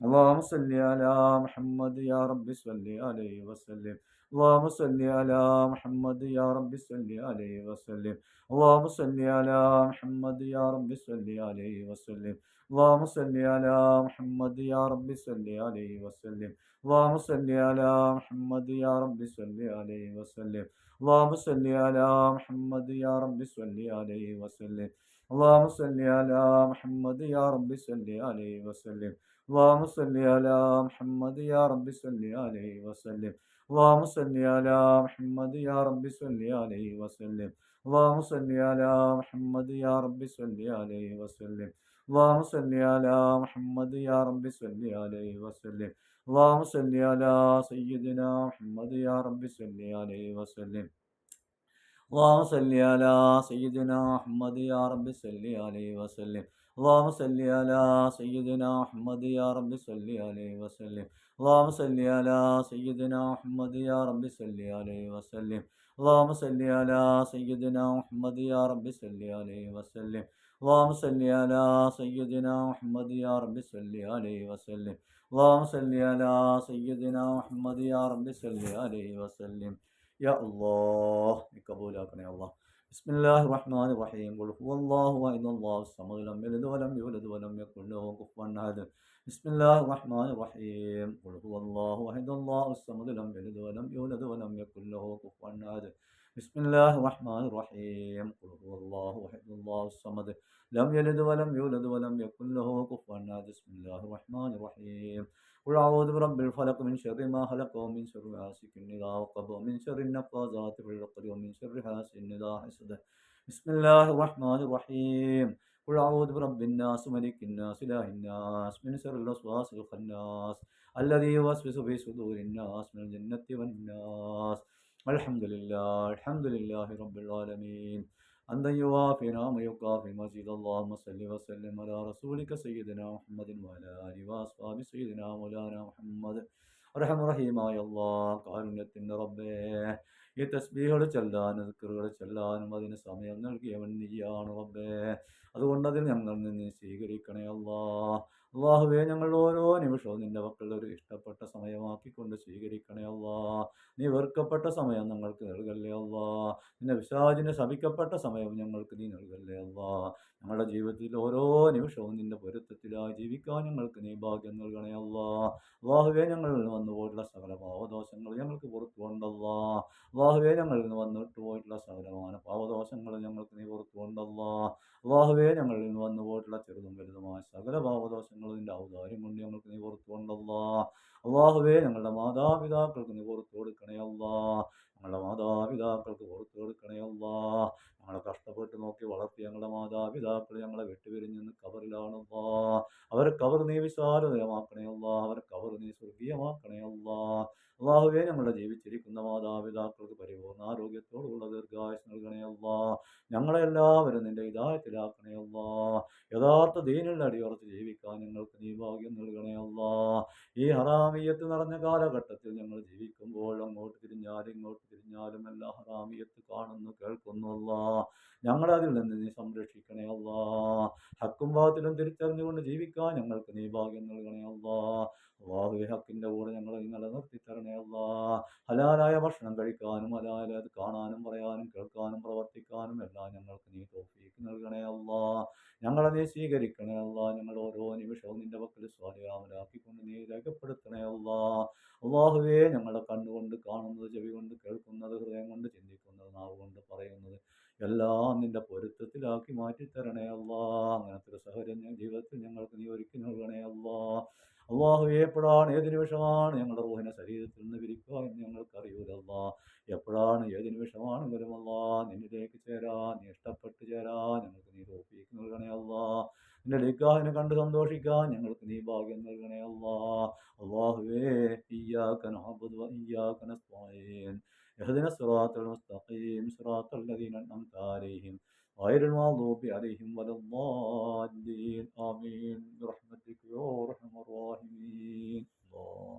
اللهم صل على محمد يا رب صل عليه وسلم. اللهم صل على محمد يا رب صل عليه وسلم. اللهم صل على محمد يا رب صل عليه وسلم. اللهم صل على محمد يا رب صل عليه وسلم. اللهم صل على محمد يا رب صل عليه وسلم. اللهم صل على محمد يا رب صل عليه وسلم. اللهم صل على محمد يا رب صل عليه وسلم. اللهم صل على محمد يا رب صل عليه وسلم. اللهم صل على محمد يا رب صل عليه وسلم. اللهم صل على محمد يا رب صل عليه وسلم. اللهم صل على محمد يا رب صل عليه وسلم. اللهم صل على سيدنا محمد يا رب صل عليه وسلم. اللهم صل على سيدنا محمد يا رب صل عليه وسلم. اللهم صل على سيدنا محمد يا رب صل عليه وسلم. اللهم صل على سيدنا محمد يا رب صل عليه وسلم. اللهم صل على سيدنا محمد يا رب صل عليه وسلم. اللهم صل على سيدنا محمد يا رب صل عليه وسلم. اللهم صل على سيدنا محمد يا رب صل عليه وسلم. يا الله കബൂലാക്കണേ അല്ലാഹ്. ബിസ്മില്ലാഹിർ റഹ്മാനിർ റഹീം. ഖുൽ ഹുവല്ലാഹു അഹദ് അല്ലാഹുസ് സമദ് ലം യലിദ് വലം യൂലദ് വലം യകുൽ ലഹു കുഫുവൻ അഹദ്. ബിസ്മില്ലാഹിർ റഹ്മാനിർ റഹീം. ഖുൽ ഹുവല്ലാഹു അഹദ് അല്ലാഹുസ് സമദ് ലം യലിദ് വലം യൂലദ് വലം യകുൽ ലഹു കുഫുവൻ അഹദ്. ബിസ്മില്ലാഹിർ റഹ്മാനിർ റഹീം. ഖുൽ ഹുവല്ലാഹു അഹദ് അല്ലാഹുസ് സമദ് ലം യലിദ് വലം യൂലദ് വലം യകുൽ ലഹു കുഫുവൻ അഹദ്. ബിസ്മില്ലാഹിർ റഹ്മാനിർ റഹീം. قل أعوذ برب الفلق من شر ما خلق ومن شر غاسق إذا وقب ومن شر النفاثات في العقد ومن شر حاسد إذا حسد. بسم الله الرحمن الرحيم. قل أعوذ برب الناس ملك الناس إله الناس من شر الوسواس الخناس الذي يوسوس في صدور الناس من الجنة والناس. الحمد لله رب العالمين. أنت يوافي نعم يكافي مزيد. اللهم صل وسلم على رسولك سيدنا محمد وعلى آله وأصحابه سيدنا مولانا محمد. റഹീമായ അല്ലാഹ്, കാരുണ്യത്തിൻ്റെ റബ്ബേ, ഈ തസ്ബീഹുകൾ ചെല്ലാനും ദിക്റുകൾ ചെല്ലാനും അതിന് സമയം നൽകിയവൻ നീയാണ് റബ്ബേ. അതുകൊണ്ട് അതിൽ ഞങ്ങൾ നിന്ന് സ്വീകരിക്കണേ അല്ലാഹ്. അല്ലാഹുവേ, ഞങ്ങൾ ഓരോ നിമിഷവും നിന്റെ മക്കളുടെ ഒരു ഇഷ്ടപ്പെട്ട സമയമാക്കിക്കൊണ്ട് സ്വീകരിക്കണേ അല്ലാഹ്. നീ വെറുക്കപ്പെട്ട സമയം ഞങ്ങൾക്ക് നൽകല്ലേ അല്ലാഹ്. നിന്റെ പിശാചിന് ശപിക്കപ്പെട്ട സമയം ഞങ്ങൾക്ക് നീ നൽകല്ലേ അല്ലാഹ്. ഞങ്ങളുടെ ജീവിതത്തിൽ ഓരോ നിമിഷവും നിന്റെ പൊരുത്തത്തിലായി ജീവിക്കാൻ ഞങ്ങൾക്ക് നീ ഭാഗ്യം നൽകണേ അല്ലാഹ്. അല്ലാഹുവേ, ഞങ്ങളിൽ നിന്ന് വന്നുപോയിട്ടുള്ള സകല പാവദോഷങ്ങൾ ഞങ്ങൾക്ക് പുറത്തു കൊണ്ടല്ലാഹ്. അല്ലാഹുവേ, ഞങ്ങളിൽ നിന്ന് വന്നിട്ട് പോയിട്ടുള്ള സകലമായ പാവദോഷങ്ങൾ ഞങ്ങൾക്ക് നീ പുറത്തു കൊണ്ടല്ലാഹ്. അല്ലാഹുവേ, ഞങ്ങളിൽ നിന്ന് വന്നുപോയിട്ടുള്ള ചെറുതും വലുതുമായ സകല പാവദോഷങ്ങൾ നിന്റെ ഔദാര്യം കൊണ്ട് ഞങ്ങൾക്ക് നീ പുറത്തു കൊണ്ടല്ലാഹ്. അല്ലാഹുവേ, ഞങ്ങളുടെ മാതാപിതാക്കൾക്ക് നീ പുറത്തു കൊടുക്കണേ അല്ലാഹ്. ഞങ്ങളുടെ മാതാപിതാക്കൾക്ക് പുറത്തു കൊടുക്കണേ അല്ലാഹ്. ഞങ്ങളെ കഷ്ടപ്പെട്ട് നോക്കി വളർത്തി ഞങ്ങളുടെ മാതാപിതാക്കൾ ഞങ്ങളെ വിട്ടുപിരിഞ്ഞെന്ന് കബറിലാണല്ലാഹ്. അവരെ കബർ നീ വിശാലതയമാക്കണേ അല്ലാഹ്. അവരെ കബർ നീ സ്വർഗീയമാക്കണേ അല്ലാഹ്. അല്ലാഹുവേ, ഞങ്ങളുടെ ജീവിച്ചിരിക്കുന്ന മാതാപിതാക്കൾക്ക് പരിപൂർണ്ണ ആരോഗ്യത്തോടുള്ള ദീർഘായുസ് നൽകണേ അല്ലാഹ്. ഞങ്ങളെ എല്ലാവരും നിന്റെ ഹിദായത്തിലാക്കണേ അല്ലാഹ്. യഥാർത്ഥ ദീനിൽ അടിയുറച്ച് ജീവിക്കാൻ ഞങ്ങൾക്ക് നീ ഭാഗ്യം നൽകണേ അല്ലാഹ്. ഈ ഹറാമിയത്ത് നിറഞ്ഞ കാലഘട്ടത്തിൽ ഞങ്ങൾ ജീവിക്കുമ്പോൾ അങ്ങോട്ട് തിരിഞ്ഞാലും ഇങ്ങോട്ട് തിരിഞ്ഞാലും എല്ലാ ഹറാമിയത്ത് കാണുന്നു കേൾക്കുന്നു അല്ലാഹ്. ഞങ്ങളെ അതിൽ നിന്ന് നീ സംരക്ഷിക്കണേ അല്ലാഹ്. ഹക്കും ബാത്തിലും തിരിച്ചറിഞ്ഞുകൊണ്ട് ജീവിക്കാൻ ഞങ്ങൾക്ക് നീ ഭാഗ്യം നൽകണേ അല്ലാഹ്. അല്ലാഹുവേ, ഹക്കിൻ്റെ കൂടെ ഞങ്ങളെ നീ നിലനിർത്തി തരണേ അല്ലാഹ്. ഹലാലായ ഭക്ഷണം കഴിക്കാനും ഹലാലായത് കാണാനും പറയാനും കേൾക്കാനും പ്രവർത്തിക്കാനും എല്ലാം ഞങ്ങൾക്ക് നീ തൗഫീഖ് നൽകണേ അല്ലാഹ്. ഞങ്ങളെ നീ സ്വീകരിക്കണേ അല്ലാഹ്. ഞങ്ങൾ ഓരോ നിമിഷവും നിന്റെ പക്കൽ സ്വാലിയാമലാക്കിക്കൊണ്ട് നീ രേഖപ്പെടുത്തണേ അല്ലാഹ്. അല്ലാഹുവേ, ഞങ്ങളെ കണ്ണുകൊണ്ട് കാണുന്നത്, ചെവി കൊണ്ട് കേൾക്കുന്നത്, ഹൃദയം കൊണ്ട് ചിന്തിക്കുന്നത്, നാവ് കൊണ്ട് പറയുന്നത് എല്ലാം നിന്റെ പൊരുത്തത്തിലാക്കി മാറ്റിത്തരണേ അല്ലാഹ്. അങ്ങനത്തെ ഒരു സാഹചര്യം ജീവിതത്തിൽ ഞങ്ങൾക്ക് നീ ഒരുക്കി നൽകണേ അല്ലാഹ്. അല്ലാഹുവേ, എപ്പോഴാണ് ഏത് നിമിഷമാണ് ഞങ്ങളുടെ റൂഹിനെ ശരീരത്തിൽ നിന്ന് വിരിക്കുക എന്ന് ഞങ്ങൾക്ക് അറിയൂല അല്ലാഹ്. എപ്പോഴാണ് ഏത് നിമിഷമാണെങ്കിലും അല്ലാഹ് നിന്നിലേക്ക് ചേരാൻ, നീ ഇഷ്ടപ്പെട്ട് ചേരാൻ ഞങ്ങൾക്ക് നീ തൗഫീഖ് നൽകണേ അല്ലാഹ്. നിന്റെ നിക്കാഹിനെ കണ്ട് സന്തോഷിക്കാൻ ഞങ്ങൾക്ക് നീ ഭാഗ്യം നൽകണേ അല്ലാഹ്. അല്ലാഹുവേ, ഇയ്യാക നഅ്ബുദു വ ഇയ്യാക നസ്തഈൻ. اهدنا الصراط المستقيم صراط الذين أنعمت عليهم غير المغضوب عليهم ولا الضالين آمين برحمتك يا أرحم الراحمين. الله